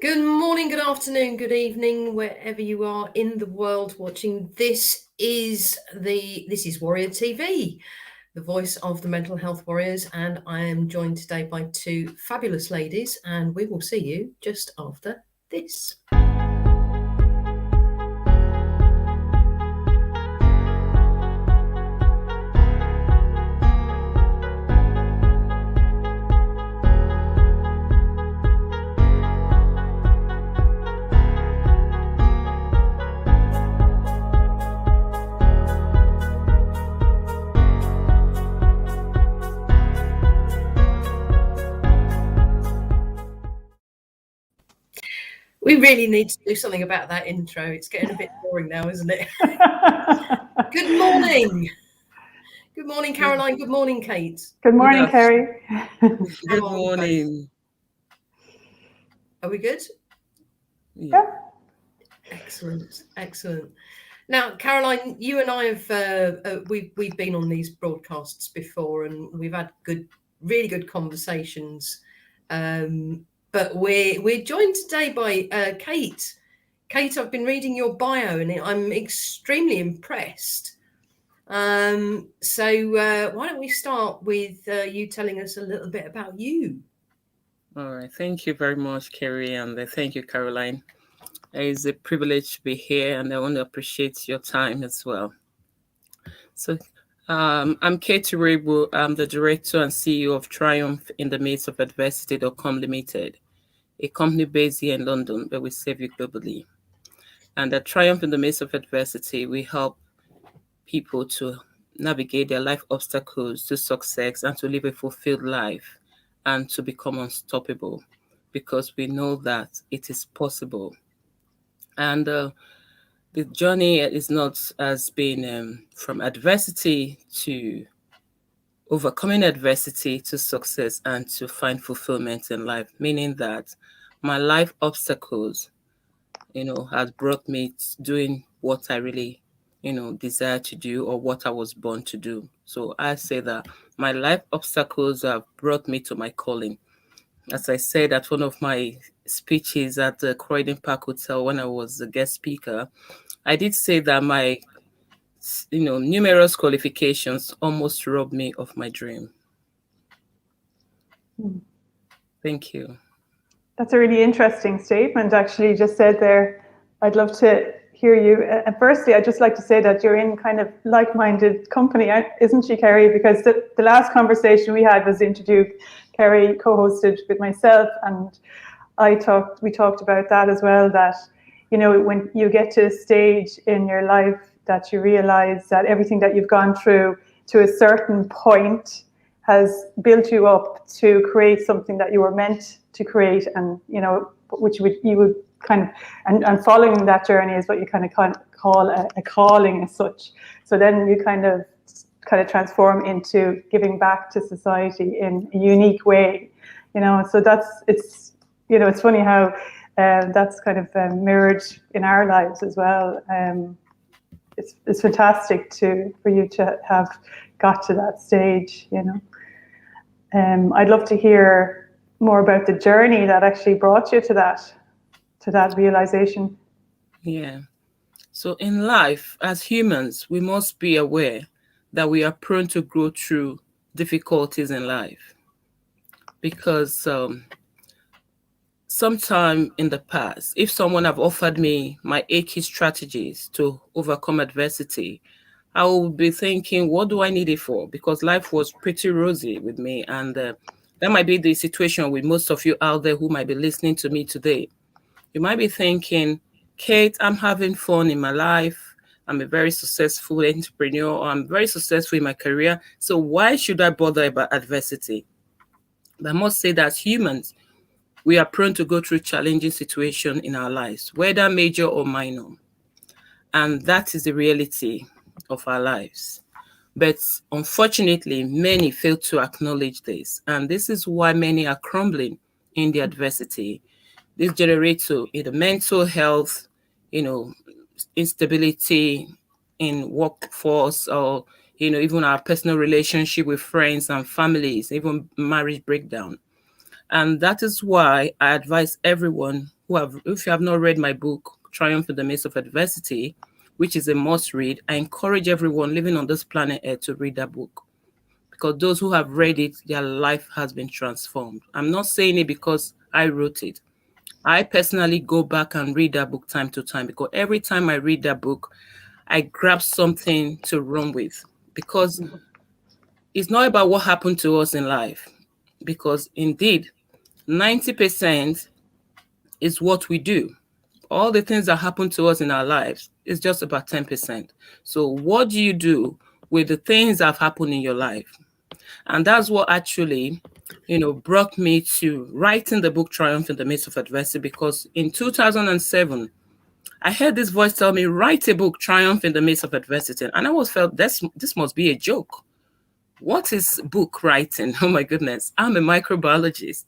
Good morning, good afternoon, good evening, wherever you are in the world watching. This is Warrior TV, the voice of the mental health warriors, and I am joined today by two fabulous ladies, and we will see you just after this. We really need to do something about that intro. It's getting a bit boring now, isn't it? Good morning. Good morning, Caroline. Good morning, Kate. Good morning, Carrie. Good morning. Are we good? Yeah. Excellent, excellent. Now, Caroline, you and I have we've been on these broadcasts before, and we've had really good conversations. But we're joined today by Kate. Kate, I've been reading your bio, and I'm extremely impressed. So why don't we start with you telling us a little bit about you? All right. Thank you very much, Carrie, and thank you, Caroline. It's a privilege to be here, and I want to appreciate your time as well. So I'm Kate Iroegbu. I'm the director and CEO of Triumph in the Midst of Adversity.com Limited, a company based here in London, but we serve you globally. And at Triumph in the Midst of Adversity, we help people to navigate their life obstacles to success and to live a fulfilled life and to become unstoppable, because we know that it is possible. And the journey is not as being from adversity to overcoming adversity to success and to find fulfillment in life, meaning that my life obstacles, has brought me doing what I really, desire to do or what I was born to do. So I say that my life obstacles have brought me to my calling. As I said at one of my speeches at the Croydon Park Hotel when I was a guest speaker, I did say that my, numerous qualifications almost robbed me of my dream. Thank you. That's a really interesting statement, actually, you just said there. I'd love to hear you. And firstly, I'd just like to say that you're in kind of like-minded company, isn't she, Carrie? Because the last conversation we had was interview Carrie co-hosted with myself, and we talked about that as well, that, when you get to a stage in your life that you realize that everything that you've gone through to a certain point has built you up to create something that you were meant to create, and which you would kind of, and following that journey is what you kind of call a calling as such. So then you kind of transform into giving back to society in a unique way, so it's funny how that's kind of mirrored in our lives as well. It's fantastic for you to have got to that stage, I'd love to hear more about the journey that actually brought you to that realization. Yeah. So in life, as humans, we must be aware that we are prone to go through difficulties in life, because sometime in the past, if someone have offered me my 8 key strategies to overcome adversity, I will be thinking, what do I need it for? Because life was pretty rosy with me. And that might be the situation with most of you out there who might be listening to me today. You might be thinking, Kate, I'm having fun in my life. I'm a very successful entrepreneur, or I'm very successful in my career. So why should I bother about adversity? But I must say that humans, we are prone to go through challenging situations in our lives, whether major or minor. And that is the reality of our lives. But unfortunately, many fail to acknowledge this. And this is why many are crumbling in the adversity. This generates the mental health, instability in workforce, or, even our personal relationship with friends and families, even marriage breakdown. And that is why I advise everyone if you have not read my book, Triumph in the Midst of Adversity, which is a must read, I encourage everyone living on this planet Earth to read that book, because those who have read it, their life has been transformed. I'm not saying it because I wrote it. I personally go back and read that book time to time, because every time I read that book, I grab something to run with, because it's not about what happened to us in life, because indeed 90% is what we do. All the things that happen to us in our lives is just about 10%. So what do you do with the things that have happened in your life? And that's what actually, brought me to writing the book Triumph in the Midst of Adversity, because in 2007, I heard this voice tell me, write a book, Triumph in the Midst of Adversity. And I always felt this must be a joke. What is book writing? Oh my goodness. I'm a microbiologist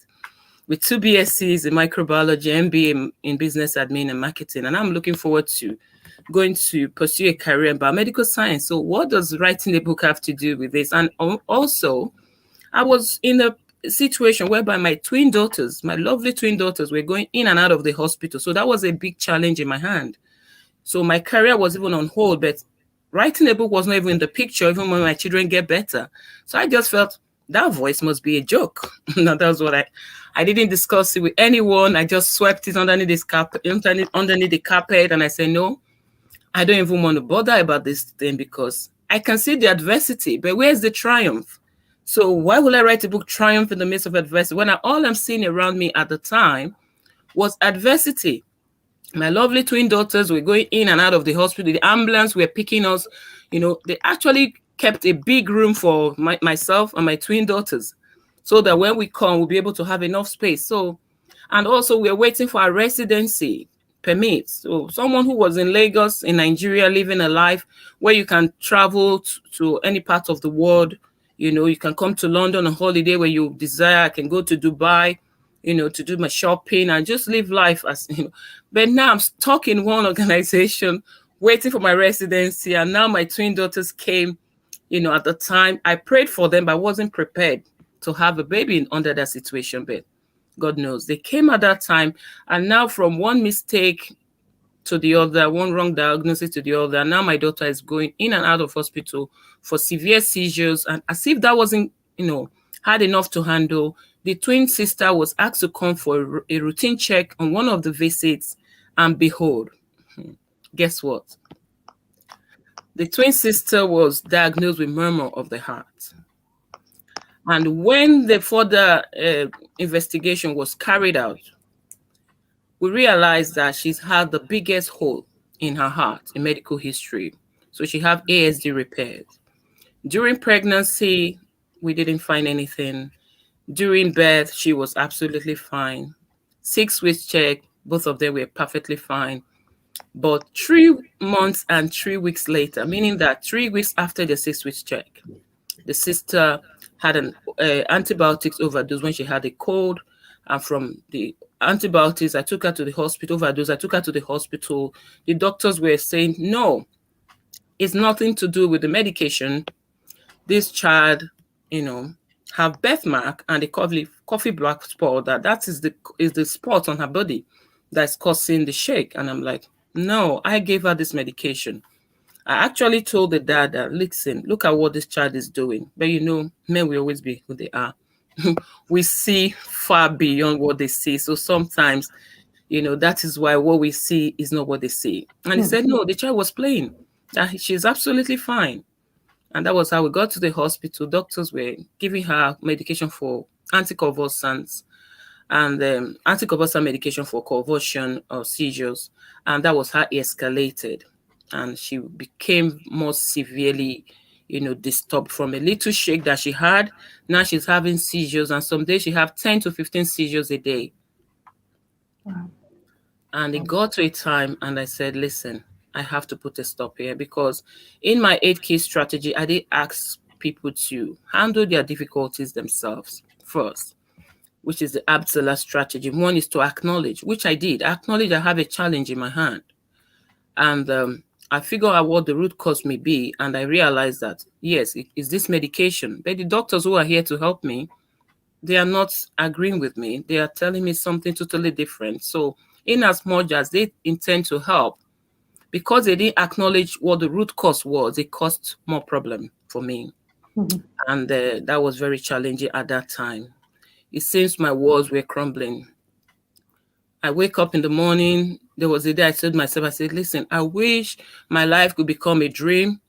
with 2 BScs in microbiology, MBA in business admin and marketing. And I'm looking forward to going to pursue a career in biomedical science. So what does writing a book have to do with this? And also, I was in a situation whereby my twin daughters, my lovely twin daughters, were going in and out of the hospital. So that was a big challenge in my hand. So my career was even on hold, but writing a book was not even in the picture, even when my children get better. So I just felt that voice must be a joke. Now, that was what I didn't discuss it with anyone. I just swept it underneath the carpet, and I said, no, I don't even want to bother about this thing, because I can see the adversity, but where's the triumph? So why will I write a book, Triumph in the Midst of Adversity, when all I'm seeing around me at the time was adversity? My lovely twin daughters were going in and out of the hospital. The ambulance were picking us. They actually kept a big room for myself and my twin daughters, so that when we come, we'll be able to have enough space. So, and also we're waiting for our residency permit. So someone who was in Lagos, in Nigeria, living a life where you can travel to any part of the world, you can come to London on holiday where you desire. I can go to Dubai, to do my shopping and just live life as, But now I'm stuck in one organization waiting for my residency. And now my twin daughters came, at the time I prayed for them, but I wasn't prepared to have a baby under that situation. But God knows they came at that time. And now from one mistake to the other, one wrong diagnosis to the other, and now my daughter is going in and out of hospital for severe seizures. And as if that wasn't, hard enough to handle, the twin sister was asked to come for a routine check on one of the visits. And behold, guess what? The twin sister was diagnosed with murmur of the heart. And when the further investigation was carried out, we realized that she's had the biggest hole in her heart in medical history. So she had ASD repairs. During pregnancy, we didn't find anything. During birth, she was absolutely fine. 6 weeks check, both of them were perfectly fine. But 3 months and 3 weeks later, meaning that 3 weeks after the 6 weeks check, the sister had an antibiotics overdose when she had a cold. And from the antibiotics, I took her to the hospital. Overdose, I took her to the hospital. The doctors were saying, no, it's nothing to do with the medication. This child, have birthmark and the coffee black spot. That is the spot on her body that's causing the shake. And I'm like, no, I gave her this medication. I actually told the dad that, listen, look at what this child is doing. But men will always be who they are. We see far beyond what they see. So sometimes, that is why what we see is not what they see. And he said, no, the child was playing. That she's absolutely fine. And that was how we got to the hospital. Doctors were giving her medication for anticonvulsants and anticonvulsant medication for convulsion or seizures. And that was how it escalated. And she became more severely, disturbed from a little shake that she had. Now she's having seizures, and some days she have 10 to 15 seizures a day. Wow. And it got to a time, and I said, listen, I have to put a stop here, because in my 8 key strategy, I did ask people to handle their difficulties themselves first, which is the Bestselling strategy. One is to acknowledge, which I did. Acknowledge I have a challenge in my hand. And I figure out what the root cause may be, and I realized that, yes, it is this medication. But the doctors who are here to help me, they are not agreeing with me. They are telling me something totally different. So in as much as they intend to help, because they didn't acknowledge what the root cause was, it caused more problem for me. And that was very challenging at that time. It seems my walls were crumbling. I wake up in the morning. There was a day I told myself, I said, listen, I wish my life could become a dream,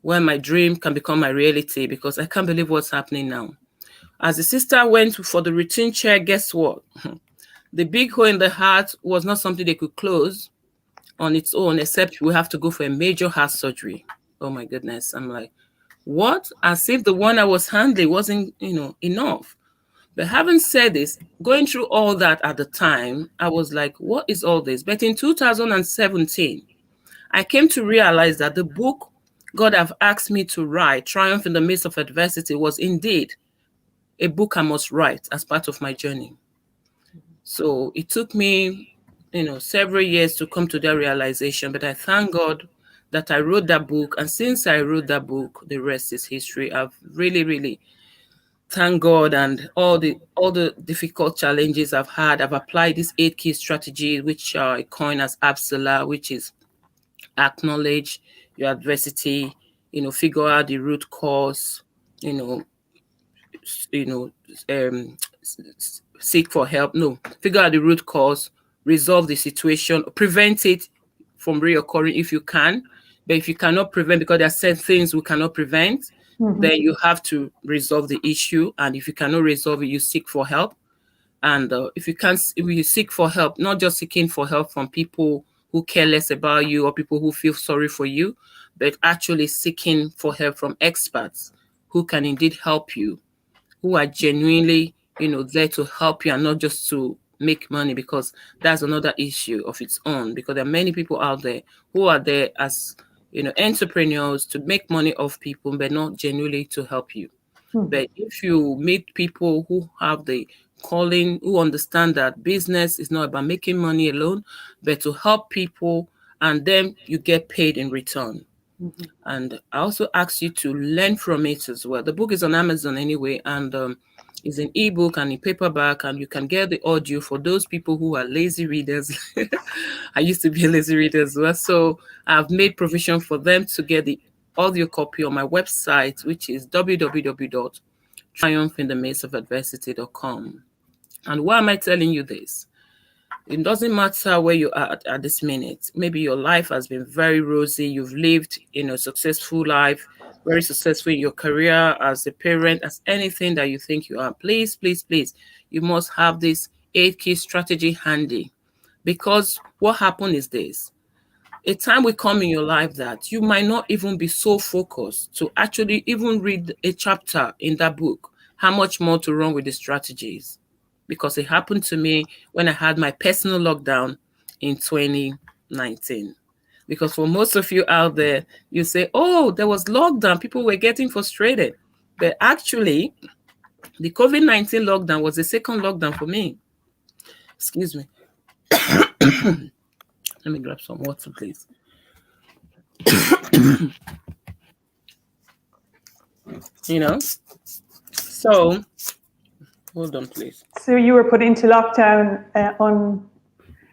where my dream can become my reality, because I can't believe what's happening now. As the sister went for the routine check, guess what? The big hole in the heart was not something they could close on its own, except we have to go for a major heart surgery. Oh my goodness. I'm like, what? As if the one I was handling wasn't, enough. But having said this, going through all that at the time, I was like, what is all this? But in 2017, I came to realize that the book God have asked me to write, Triumph in the Midst of Adversity, was indeed a book I must write as part of my journey. So it took me, several years to come to that realization, but I thank God that I wrote that book. And since I wrote that book, the rest is history. I've really, really thank God, and all the difficult challenges I've had, I've applied these 8 key strategies, which I coin as ABSALA, which is acknowledge your adversity, figure out the root cause, seek for help. No, figure out the root cause, resolve the situation, prevent it from reoccurring if you can. But if you cannot prevent, because there are certain things we cannot prevent, then you have to resolve the issue. And if you cannot resolve it, you seek for help. And if you seek for help, not just seeking for help from people who care less about you or people who feel sorry for you, but actually seeking for help from experts who can indeed help you, who are genuinely, there to help you and not just to make money, because that's another issue of its own. Because there are many people out there who are there as, entrepreneurs to make money off people, but not genuinely to help you. But if you meet people who have the calling, who understand that business is not about making money alone, but to help people, and then you get paid in return. And I also ask you to learn from it as well. The book is on Amazon anyway, and it's an ebook and in paperback, and you can get the audio for those people who are lazy readers. I used to be a lazy reader as well, so I've made provision for them to get the audio copy on my website, which is www.triumphinthemidstofadversity.com. And why am I telling you this? It doesn't matter where you are at this minute. Maybe your life has been very rosy. You've lived a successful life, very successful in your career, as a parent, as anything that you think you are. Please, please, please, you must have this 8 key strategy handy. Because what happened is this. A time will come in your life that you might not even be so focused to actually even read a chapter in that book. How much more to run with the strategies? Because it happened to me when I had my personal lockdown in 2019. Because for most of you out there, you say, oh, there was lockdown. People were getting frustrated. But actually, the COVID-19 lockdown was the second lockdown for me. Excuse me. Let me grab some water, please. So hold on, please. So you were put into lockdown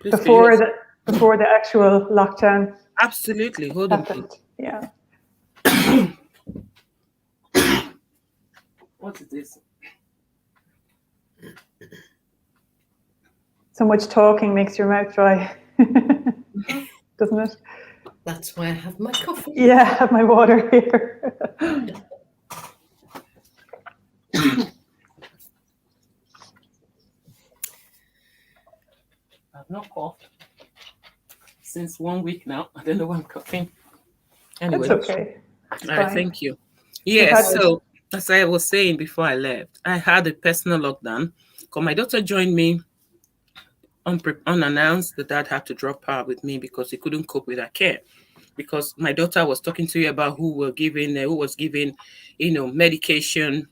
before the actual lockdown. Absolutely. Hold on, please. Yeah. What is this? So much talking makes your mouth dry, doesn't it? That's why I have my coffee. Yeah, I have my water here. I've not coughed since 1 week now. I don't know why I'm coughing. Anyway. That's okay. All right, thank you. Yeah, so as I was saying before I left, I had a personal lockdown because my daughter joined me unannounced. The dad had to drop her with me because he couldn't cope with her care. Because my daughter was talking to you about who was giving, medication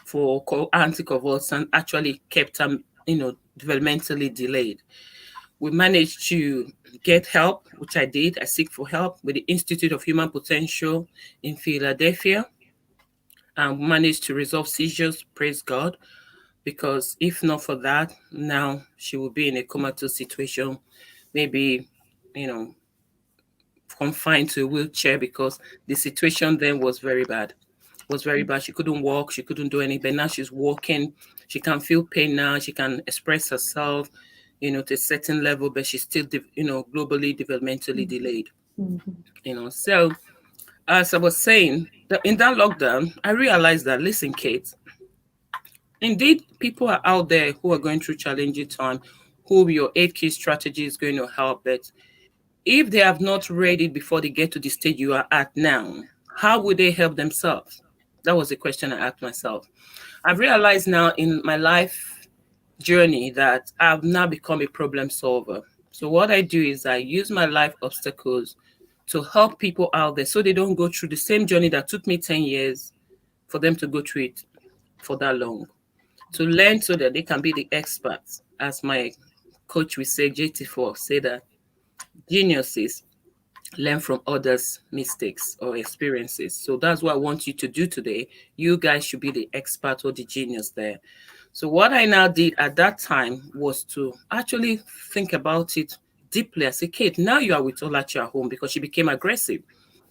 for anticonvulsant, actually kept her, developmentally delayed. We managed to get help, which I did. I seek for help with the Institute of Human Potential in Philadelphia, and managed to resolve seizures. Praise God. because if not for that, now she would be in a comatose situation, maybe, you know, confined to a wheelchair, because the situation then was very bad. Was very bad. She couldn't walk, she couldn't do anything. Now she's walking, she can feel pain now, she can express herself, to a certain level, but she's still, globally developmentally delayed. So as I was saying, in that lockdown, I realized that, listen, Kate, indeed, people are out there who are going through challenging time, who your 8 key strategy is going to help. But if they have not read it before they get to the stage you are at now, how would they help themselves? That was the question I asked myself. I've realized now in my life journey that I've now become a problem solver. So what I do is I use my life obstacles to help people out there so they don't go through the same journey that took me 10 years for them to go through it for that long. To learn so that they can be the experts. As my coach will say, JT4, say that geniuses learn from others' mistakes or experiences. So that's what I want you to do today. You guys should be the expert or the genius there. So what I now did at that time was to actually think about it deeply. I said, Kate, now you are with Olachi at home, because she became aggressive.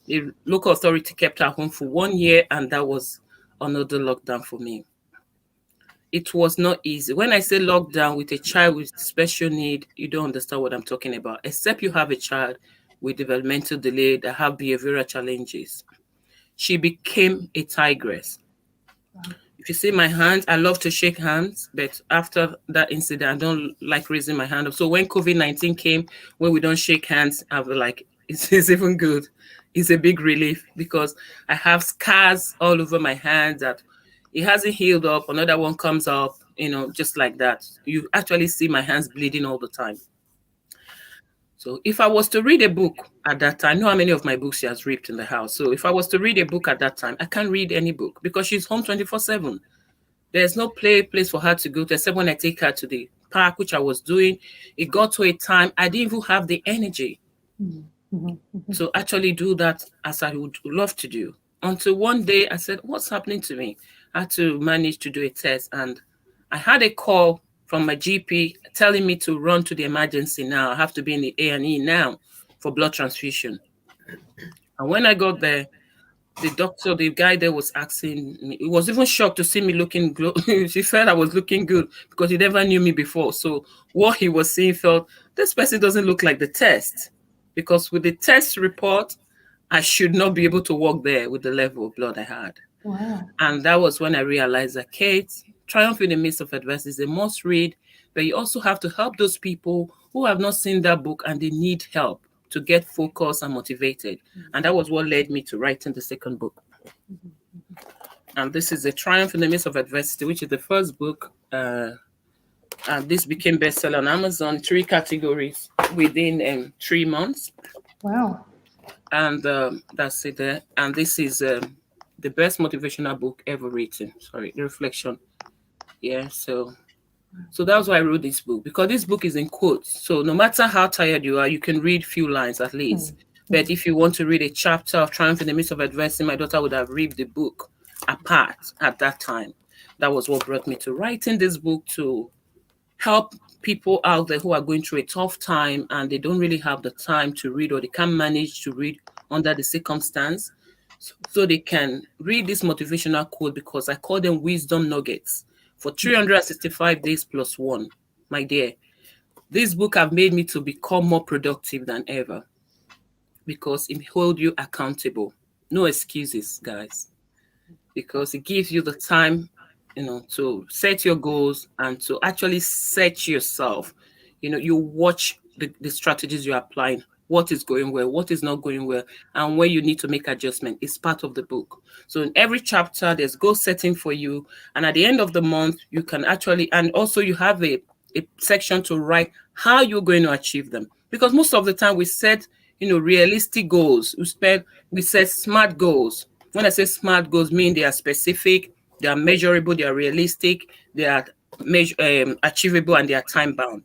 The local authority kept her home for 1 year, and that was another lockdown for me. It was not easy. When I say lockdown with a child with special need, you don't understand what I'm talking about, except you have a child with developmental delay that have behavioral challenges. She became a tigress. Wow. If you see my hands, I love to shake hands, but after that incident, I don't like raising my hand up. So when COVID-19 came, when we don't shake hands, I was like, it's even good. It's a big relief, because I have scars all over my hands that it hasn't healed up. Another one comes up, just like that. You actually see my hands bleeding all the time. So if I was to read a book at that time, I know how many of my books she has ripped in the house. So if I was to read a book at that time, I can't read any book because she's home 24/7. There's no place for her to go to, except when I take her to the park, which I was doing. It got to a time I didn't even have the energy to actually do that as I would love to do. Until one day I said, what's happening to me? I had to manage to do a test, and I had a call from my GP telling me to run to the emergency now. I have to be in the A&E now for blood transfusion. And when I got there, the doctor, the guy there was asking me, he was even shocked to see me looking good. She felt I was looking good because he never knew me before. So what he was seeing felt, this person doesn't look like the test. Because with the test report, I should not be able to walk there with the level of blood I had. Wow. And that was when I realized that, Kate, Triumph in the Midst of Adversity is a must read, but you also have to help those people who have not seen that book and they need help to get focused and motivated. And that was what led me to writing the second book. And this is a Triumph in the Midst of Adversity, which is the first book. And this became bestseller on Amazon, 3 categories within 3 months. Wow. And that's it there. And this is the best motivational book ever written. Sorry, the reflection. Yeah, so that's why I wrote this book, because this book is in quotes. So no matter how tired you are, you can read few lines at least. But if you want to read a chapter of Triumph in the Midst of Adversity, my daughter would have read the book apart at that time. That was what brought me to writing this book, to help people out there who are going through a tough time and they don't really have the time to read, or they can't manage to read under the circumstance. So they can read this motivational quote, because I call them wisdom nuggets for 365 days plus one. My dear, this book have made me to become more productive than ever, because it holds you accountable. No excuses, guys, because it gives you the time, to set your goals and to actually set yourself. You watch the strategies you're applying, what is going well, what is not going well, and where you need to make adjustment. It's part of the book. So in every chapter, there's goal setting for you. And at the end of the month, you can actually, and also you have a section to write how you're going to achieve them. Because most of the time we set, realistic goals. We set smart goals. When I say smart goals, mean they are specific, they are measurable, they are realistic, they are achievable, and they are time bound.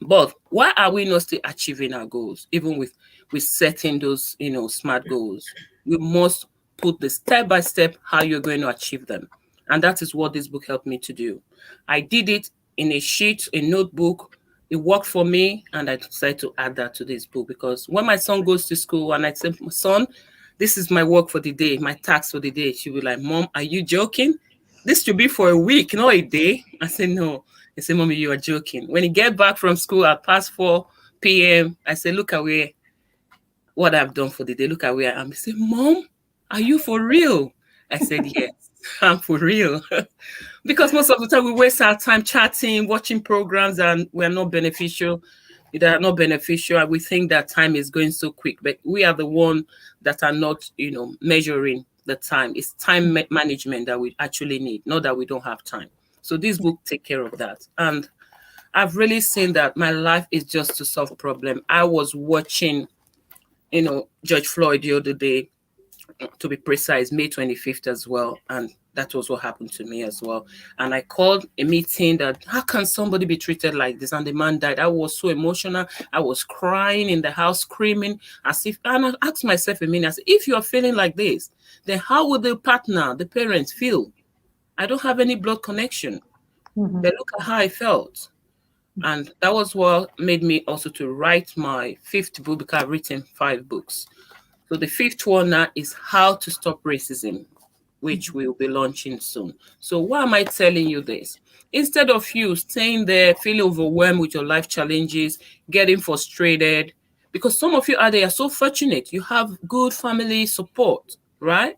But why are we not still achieving our goals, even with setting those, smart goals? We must put the step by step how you're going to achieve them. And that is what this book helped me to do. I did it in a sheet, a notebook. It worked for me, and I decided to add that to this book, because when my son goes to school and I say, son, this is my work for the day, my task for the day, she'll be like, Mom, are you joking? This should be for a week, not a day. I say, no. They say, Mommy, you are joking. When he get back from school at past 4 p.m., I say, look at what I've done for the day. Look at where I am. He say, Mom, are you for real? I said, yes, I'm for real. Because most of the time we waste our time chatting, watching programs, and we're not beneficial. They are not beneficial, and we think that time is going so quick, but we are the one that are not, measuring the time. It's time management that we actually need, not that we don't have time. So this book take care of that. And I've really seen that my life is just to solve problem. I was watching, George Floyd the other day, to be precise, May 25th as well. And that was what happened to me as well. And I called a meeting that, how can somebody be treated like this? And the man died. I was so emotional. I was crying in the house, screaming as if, and I asked myself a minute, I said, if you are feeling like this, then how would the partner, the parents feel? I don't have any blood connection. Mm-hmm. But look at how I felt. And that was what made me also to write my 5th book, because I've written 5 books. So the 5th one now is How to Stop Racism, which we'll be launching soon. So why am I telling you this? Instead of you staying there, feeling overwhelmed with your life challenges, getting frustrated, because some of you out there are so fortunate. You have good family support, right?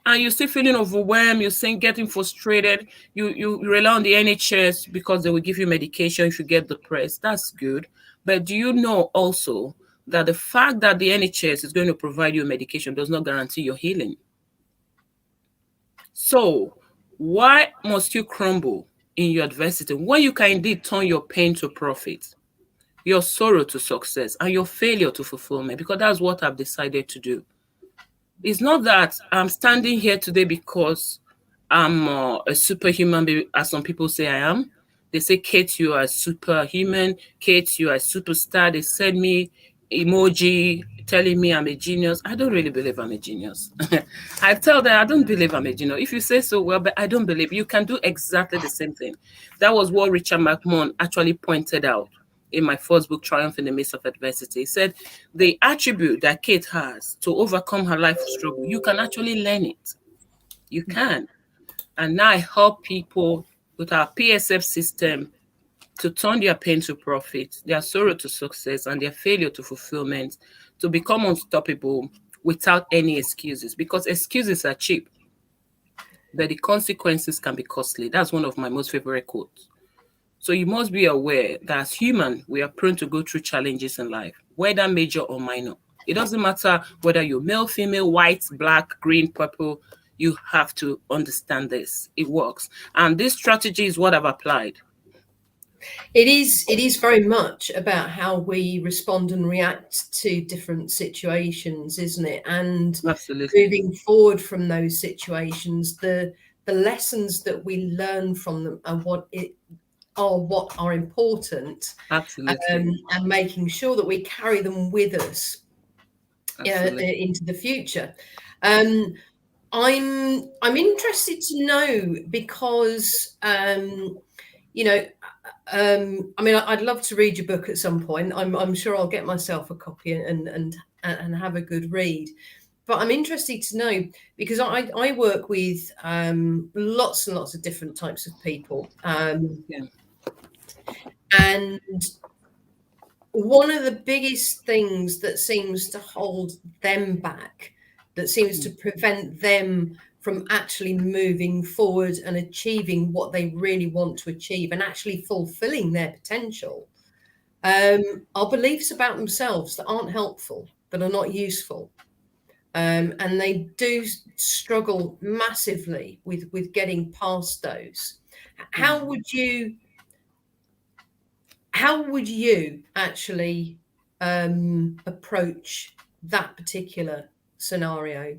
And you're still feeling overwhelmed, you're saying getting frustrated, you rely on the NHS because they will give you medication if you get depressed. That's good. But do you know also that the fact that the NHS is going to provide you medication does not guarantee your healing? So why must you crumble in your adversity when you can indeed turn your pain to profit, your sorrow to success, and your failure to fulfillment? Because that's what I've decided to do. It's not that I'm standing here today because I'm a superhuman, as some people say I am. They say, Kate, you are superhuman. Kate, you are a superstar. They send me emoji telling me I'm a genius. I don't really believe I'm a genius. I tell them I don't believe I'm a genius. If you say so, well, but I don't believe. You can do exactly the same thing. That was what Richard McMahon actually pointed out in my first book, Triumph in the Midst of Adversity. He said the attribute that Kate has to overcome her life struggle, you can actually learn it. You can. And now I help people with our PSF system to turn their pain to profit, their sorrow to success, and their failure to fulfillment, to become unstoppable without any excuses, because excuses are cheap, but the consequences can be costly. That's one of my most favorite quotes. So you must be aware that as human, we are prone to go through challenges in life, whether major or minor. It doesn't matter whether you're male, female, white, black, green, purple. You have to understand this. It works. And this strategy is what I've applied. It is very much about how we respond and react to different situations, isn't it? And Absolutely. moving forward from those situations, the lessons that we learn from them are what are important. Absolutely. And making sure that we carry them with us into the future. I'm interested to know, because I'd love to read your book at some point. I'm sure I'll get myself a copy and have a good read. But I'm interested to know, because I work with lots and lots of different types of people. And one of the biggest things that seems to hold them back, that seems to prevent them from actually moving forward and achieving what they really want to achieve and actually fulfilling their potential, are beliefs about themselves that aren't helpful, that are not useful. And they do struggle massively with getting past those. How would you actually approach that particular scenario?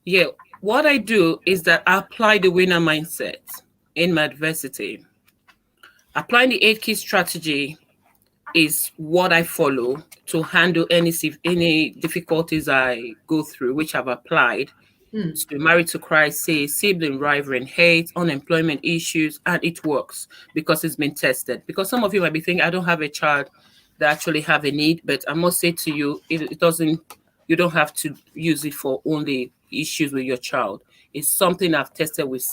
Yeah, what I do is that I apply the winner mindset in my adversity. Applying the 8 key strategy is what I follow to handle any difficulties I go through, which I've applied to married to crisis, sibling rivalry and hate, unemployment issues, and it works because it's been tested. Because some of you might be thinking, I don't have a child that actually have a need, but I must say to you, it doesn't, you don't have to use it for only issues with your child. It's something I've tested with,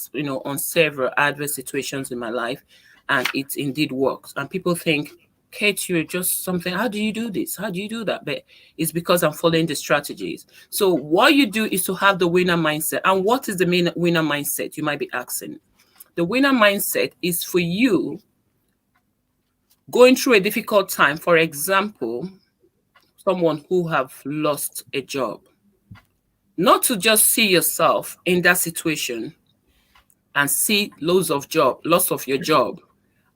on several adverse situations in my life, and it indeed works. And people think, Kate, you're just something. How do you do this? How do you do that? But it's because I'm following the strategies. So what you do is to have the winner mindset. And what is the main winner mindset? You might be asking. The winner mindset is for you going through a difficult time. For example, someone who have lost a job. Not to just see yourself in that situation and see loss of your job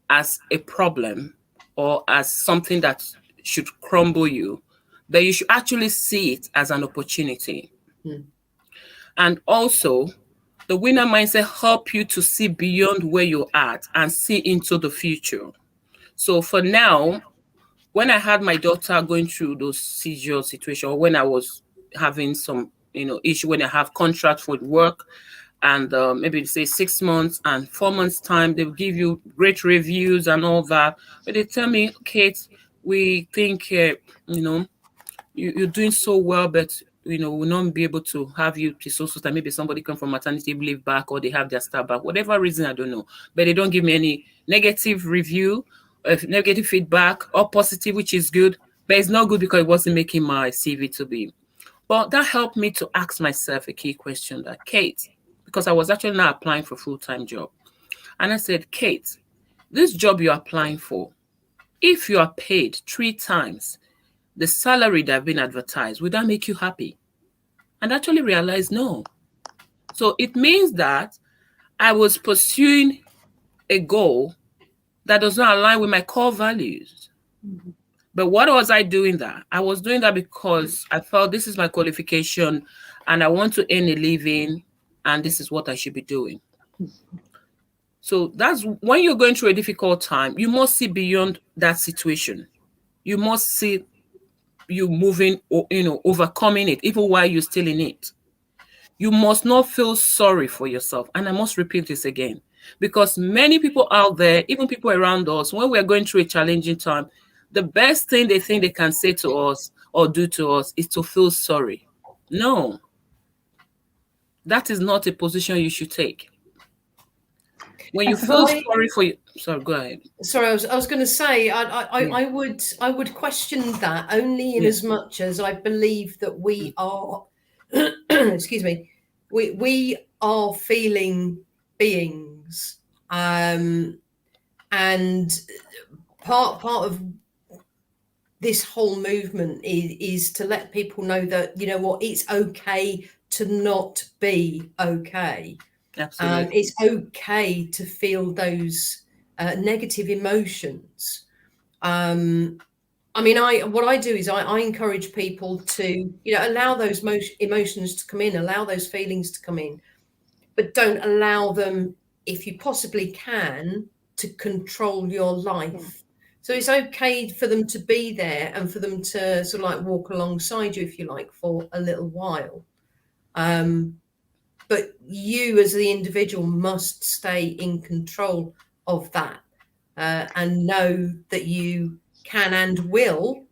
as a problem or as something that should crumble you, but you should actually see it as an opportunity. And also, the winner mindset help you to see beyond where you're at and see into the future. So for now, when I had my daughter going through those seizure situations, or when I was having some, issue, when I have contract with work, and maybe say 6 months and 4 months time, they'll give you great reviews and all that. But they tell me, Kate, we think, you're doing so well, but, we'll not be able to have you till so time. Maybe somebody come from maternity leave back, or they have their staff back, whatever reason, I don't know. But they don't give me any negative review, negative feedback, or positive, which is good. But it's not good because it wasn't making my CV to be. But that helped me to ask myself a key question that, Kate, because I was actually now applying for a full-time job. And I said, Kate, this job you're applying for, if you are paid 3 times the salary that have been advertised, would that make you happy? And I actually realized no. So it means that I was pursuing a goal that does not align with my core values. But what was I doing that? I was doing that because I felt this is my qualification and I want to earn a living, and this is what I should be doing. So that's when you're going through a difficult time, you must see beyond that situation. You must see you moving, or overcoming it, even while you're still in it. You must not feel sorry for yourself. And I must repeat this again, because many people out there, even people around us, when we're going through a challenging time, the best thing they think they can say to us or do to us is to feel sorry. No, that is not a position you should take. When you feel sorry for you, sorry, go ahead. Sorry, I was going to say I would question that only in as much as I believe that we are, excuse me, we are feeling beings, and part of this whole movement is to let people know that, it's okay to not be okay. Absolutely. It's okay to feel those negative emotions. What I do is I encourage people to, allow those emotions to come in, allow those feelings to come in, but don't allow them, if you possibly can, to control your life. So it's okay for them to be there and for them to sort of like walk alongside you, if you like, for a little while. But you as the individual must stay in control of that, and know that you can and will,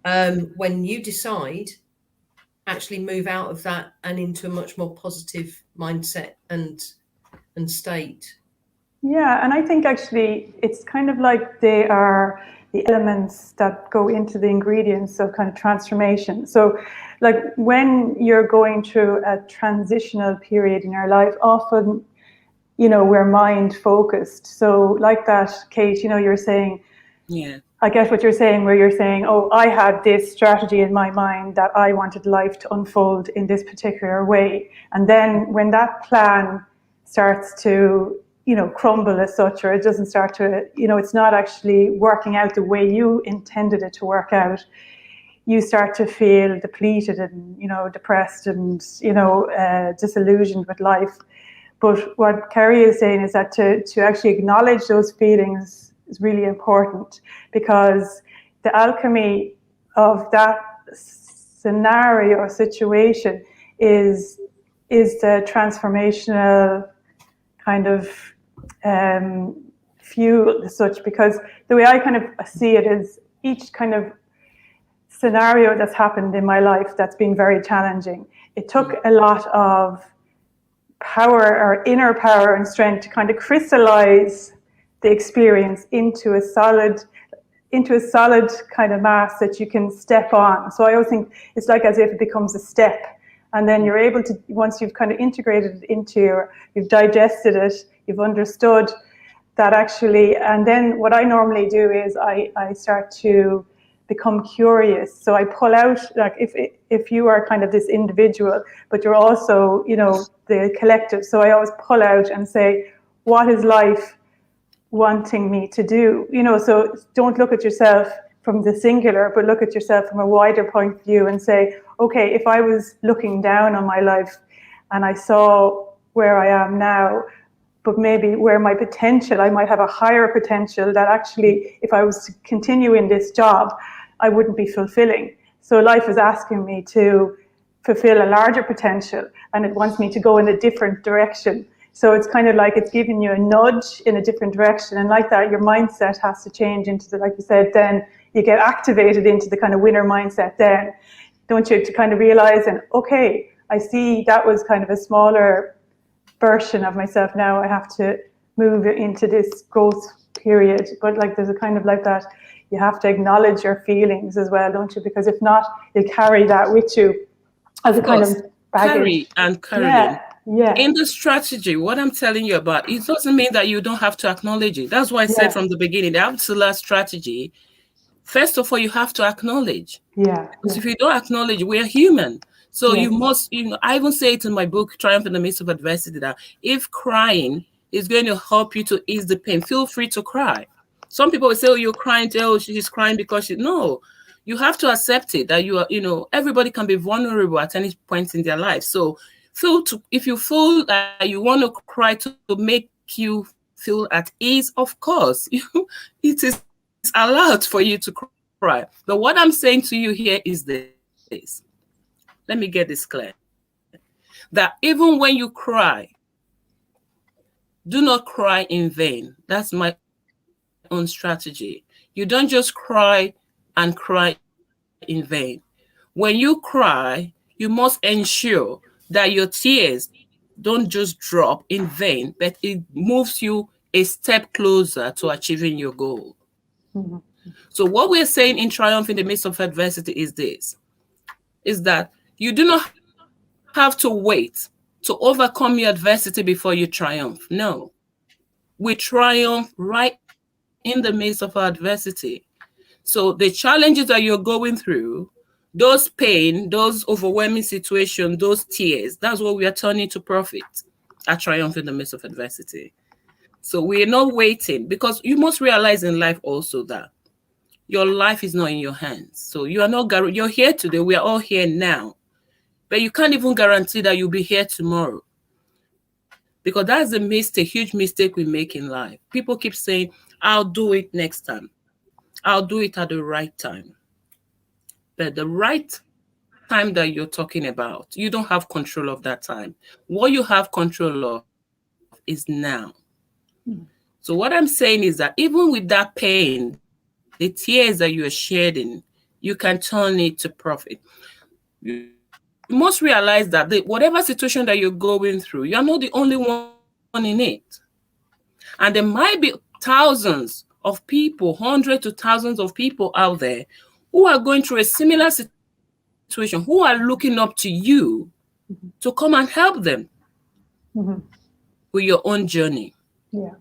when you decide, actually move out of that and into a much more positive mindset and state. Yeah, and I think actually it's kind of like they are the elements that go into the ingredients of kind of transformation. So like when you're going through a transitional period in your life, often, we're mind focused. So like that, Kate, you're saying, yeah, I get what you're saying, where you're saying, oh, I had this strategy in my mind that I wanted life to unfold in this particular way. And then when that plan starts to, crumble as such, or it doesn't start to, it's not actually working out the way you intended it to work out, you start to feel depleted and, depressed and, disillusioned with life. But what Kerry is saying is that to actually acknowledge those feelings is really important, because the alchemy of that scenario or situation is is the transformational kind of fuel as such, because the way I kind of see it is each kind of scenario that's happened in my life that's been very challenging, it took a lot of power or inner power and strength to kind of crystallize the experience into a solid kind of mass that you can step on. So I always think it's like as if it becomes a step, and then you're able to, once you've kind of integrated it into you've digested it, you've understood that actually, and then what I normally do is I start to become curious. So I pull out, like if you are kind of this individual, but you're also, the collective. So I always pull out and say, what is life wanting me to do? So don't look at yourself from the singular, but look at yourself from a wider point of view and say, okay, if I was looking down on my life and I saw where I am now, but maybe where my potential, I might have a higher potential that actually, if I was to continue in this job, I wouldn't be fulfilling. So life is asking me to fulfill a larger potential, and it wants me to go in a different direction. So it's kind of like it's giving you a nudge in a different direction. And like that, your mindset has to change into the, like you said, then you get activated into the kind of winner mindset then, don't you, to kind of realize, and okay, I see that was kind of a smaller version of myself. Now I have to move into this growth period. But like there's a kind of like that, you have to acknowledge your feelings as well, don't you? Because if not, you'll carry that with you as a kind of baggage. Carry and Caroline. Yeah. In the strategy, what I'm telling you about, it doesn't mean that you don't have to acknowledge it. That's why I said from the beginning, the absolute strategy, first of all, you have to acknowledge. Yeah. Because if you don't acknowledge, we're human. So you must, I even say it in my book, Triumph in the Midst of Adversity, that if crying is going to help you to ease the pain, feel free to cry. Some people will say, oh, you're crying, oh, she's crying because no. You have to accept it, that you are, everybody can be vulnerable at any point in their life. So if you feel that you want to cry to make you feel at ease, of course, it is allowed for you to cry. But what I'm saying to you here is this. Let me get this clear. That even when you cry, do not cry in vain. That's my own strategy. You don't just cry and cry in vain. When you cry, you must ensure that your tears don't just drop in vain, but it moves you a step closer to achieving your goal. Mm-hmm. So what we're saying in Triumph in the Midst of Adversity is this, is that you do not have to wait to overcome your adversity before you triumph. No. We triumph right in the midst of our adversity. So the challenges that you're going through, those pain, those overwhelming situations, those tears, that's what we are turning to profit at Triumph in the Midst of Adversity. So we're not waiting, because you must realize in life also that your life is not in your hands. So you're here today. We are all here now, but you can't even guarantee that you'll be here tomorrow. Because that's a mistake, huge mistake we make in life. People keep saying, I'll do it next time. I'll do it at the right time. But the right time that you're talking about, you don't have control of that time. What you have control of is now. So what I'm saying is that even with that pain, the tears that you are shedding, you can turn it to profit. You must realize that whatever situation that you're going through, you're not the only one in it. And there might be thousands of people, hundreds to thousands of people out there who are going through a similar situation, who are looking up to you to come and help them with your own journey. Yeah.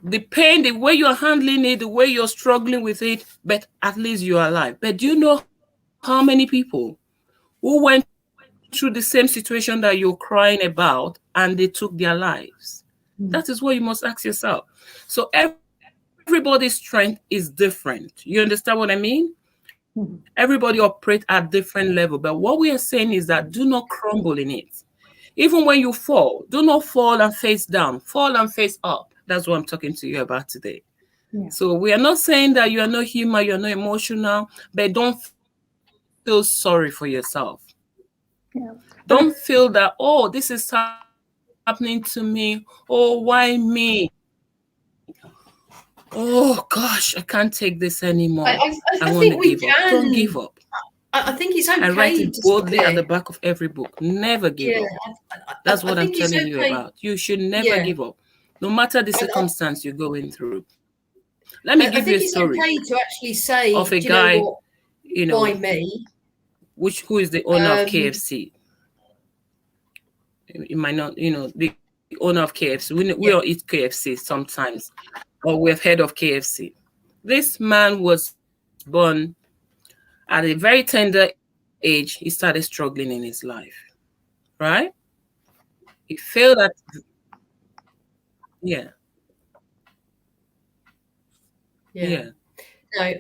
The pain, the way you're handling it, the way you're struggling with it, but at least you're alive. But do you know how many people who went through the same situation that you're crying about and they took their lives? That is what you must ask yourself. So everybody's strength is different. You understand what I mean? Everybody operates at different level. But what we are saying is that do not crumble in it. Even when you fall, do not fall and face down. Fall and face up. That's what I'm talking to you about today. Yeah. So we are not saying that you are not human, you're not emotional, but don't feel sorry for yourself. Yeah. Don't feel that, oh, this is happening to me. Oh, why me? Oh gosh, I can't take this anymore. I want think to we give up. can. Don't give up. I think it's okay. I write it boldly at the say, back of every book. Never give up. That's what I'm telling you about. You should never give up, no matter the circumstance you're going through. Let me give you a story. I think it's okay to actually say, of a do guy, you know what, why me? Who is the owner of KFC. You might not, the owner of KFC. We all eat KFC sometimes, or we've heard of KFC. This man was born at a very tender age. He started struggling in his life, right? He failed at, yeah. No,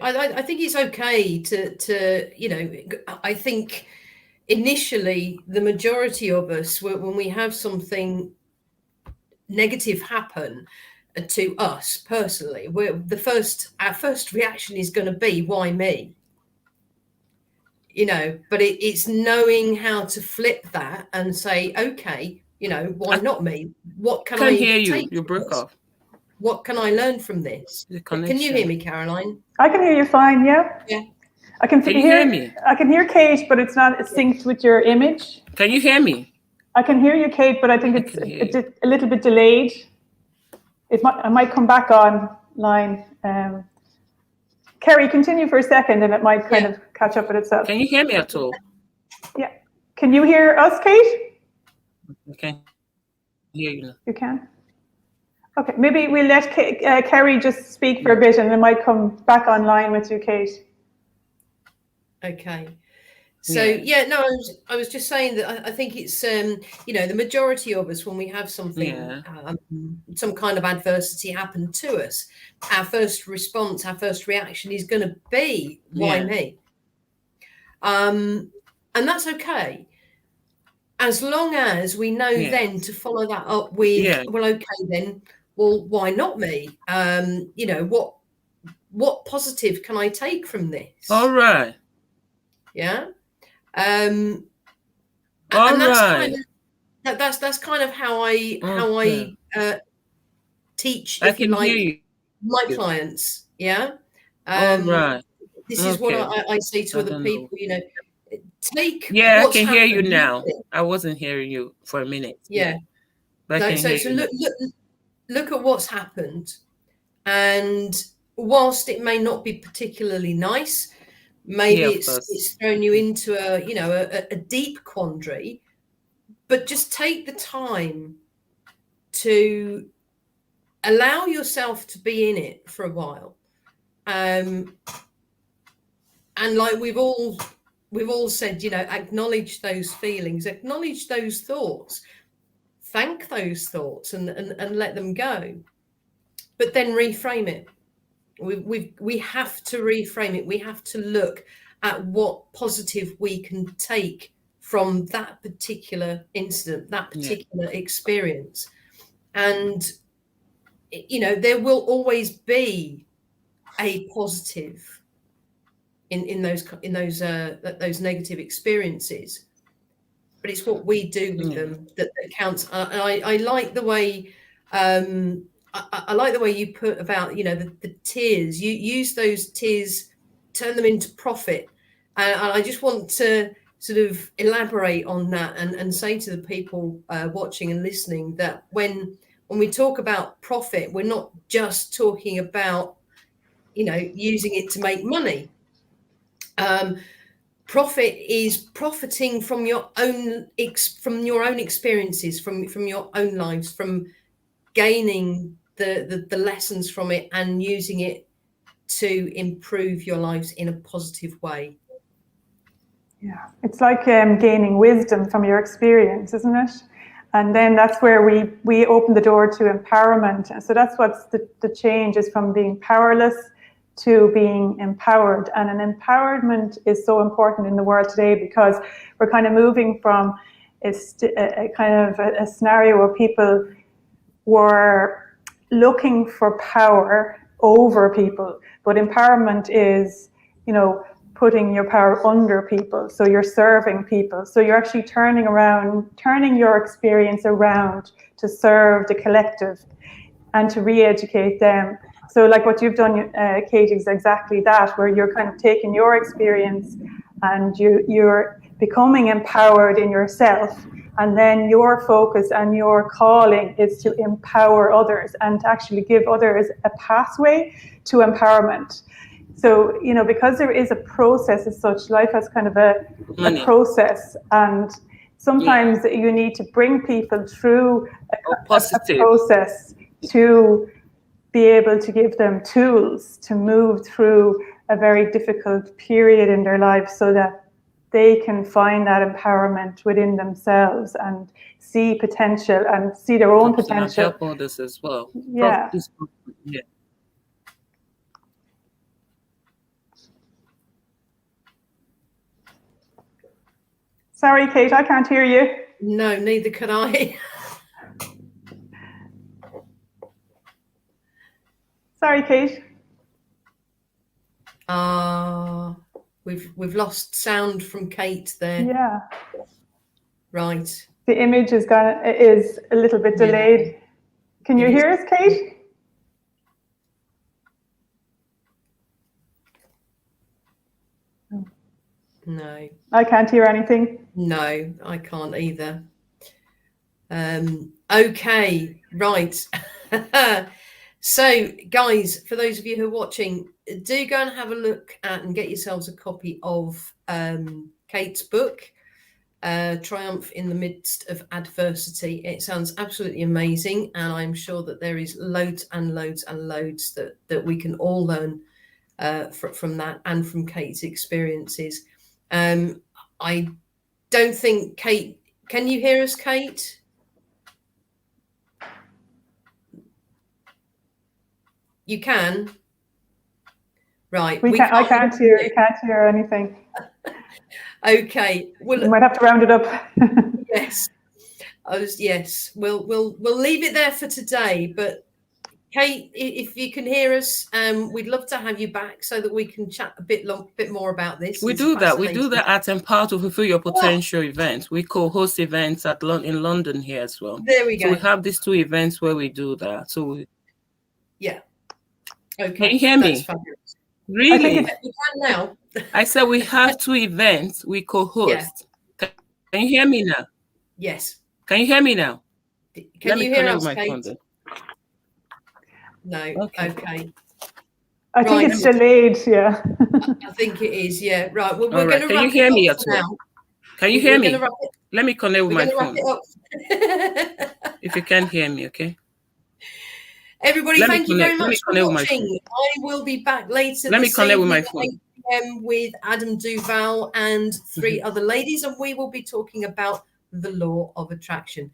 I think it's okay to I think initially the majority of us, when we have something negative happen to us personally, our first reaction is going to be, why me? But it's knowing how to flip that and say, okay, why not me? What can I hear you? take? You broke off. What can I learn from this? Can you hear me, Caroline? I can hear you fine. Yeah. I can hear me? I can hear Kate, but it's not synced with your image. Can you hear me? I can hear you, Kate, but I think it's a little bit delayed. I might come back online. Kerry, continue for a second, and it might kind of catch up with itself. Can you hear me at all? Yeah. Can you hear us, Kate? Okay. Hear you now. You can. Okay, maybe we'll let Kerry just speak for a bit, and it might come back online with you, Kate. Okay. So I was just saying that I think it's the majority of us, when we have something some kind of adversity happen to us, our first response, our first reaction is going to be, why me? And that's okay, as long as we know then to follow that up with well, okay then, well, why not me? What positive can I take from this? All right. Yeah. And that's kind of how I teach, if you like, my clients. Yeah. All right. This is what I say to other people. Take. I can hear you now. I wasn't hearing you for a minute. Yeah. So look at what's happened, and whilst it may not be particularly nice, maybe it's thrown you into a deep quandary, but just take the time to allow yourself to be in it for a while, and like we've all said, acknowledge those feelings, acknowledge those thoughts, thank those thoughts, and let them go, but then reframe it. We have to reframe it. We have to look at what positive we can take from that particular incident, that particular experience. And there will always be a positive in those negative experiences, but it's what we do with them that counts. And I like the way I like the way you put about, the tears. You use those tears, turn them into profit. And I just want to sort of elaborate on that and say to the people watching and listening that when we talk about profit, we're not just talking about, using it to make money. Profit is profiting from your own experiences, from your own lives, from gaining the lessons from it and using it to improve your lives in a positive way. Yeah, it's like gaining wisdom from your experience, isn't it? And then that's where we open the door to empowerment. And so that's what's the change, is from being powerless to being empowered. And an empowerment is so important in the world today, because we're kind of moving from a scenario where people were looking for power over people. But empowerment is, putting your power under people. So you're serving people. So you're actually turning your experience around to serve the collective and to re-educate them. So like what you've done, Kate, is exactly that, where you're kind of taking your experience and you're becoming empowered in yourself. And then your focus and your calling is to empower others and to actually give others a pathway to empowerment. So, you know, because there is a process as such, life has kind of a process, and sometimes you need to bring people through a process to be able to give them tools to move through a very difficult period in their life so that they can find that empowerment within themselves and see potential and see their own potential. And help others as well. Yeah. Sorry, Kate, I can't hear you. No, neither can I. Sorry, Kate. We've lost sound from Kate there. Yeah. Right. The image is a little bit delayed. Can you hear us, Kate? No. I can't hear anything. No, I can't either. Okay, right. So, guys, for those of you who are watching, do go and have a look at and get yourselves a copy of Kate's book, Triumph in the Midst of Adversity. It sounds absolutely amazing, and I'm sure that there is loads and loads and loads that we can all learn from that and from Kate's experiences. I don't think Kate, can you hear us, Kate? You can? Right. I can't hear anything. Okay. Well, we might have to round it up. Yes. Yes. We'll leave it there for today. But Kate, if you can hear us, we'd love to have you back so that we can chat a bit more about this. We do that at Empower to Fulfill Your Potential events. We co-host events in London here as well. There we go. So we have these 2 events where we do that. So yeah. Okay. Can you hear me? Fabulous. Really? You can now. I said we have 2 events we co-host. Yeah. Can you hear me now? Yes. Can you hear me now? Can you hear us, Kate? No. Okay. I think it's delayed. Yeah. I think it is. Yeah. Right. Well, we're going to wrap it up. Can you hear me at all? Can you hear me? Let me connect with my phone. If you can hear me, okay? Everybody, thank you very much for watching. I will be back later. Let me connect with my phone. With Adam Duval and 3 other ladies, and we will be talking about the law of attraction.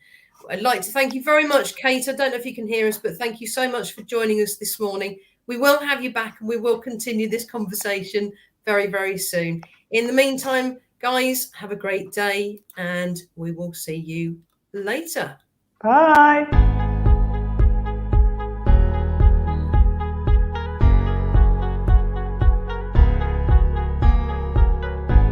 I'd like to thank you very much, Kate. I don't know if you can hear us, but thank you so much for joining us this morning. We will have you back and we will continue this conversation very, very soon. In the meantime, guys, have a great day and we will see you later. Bye.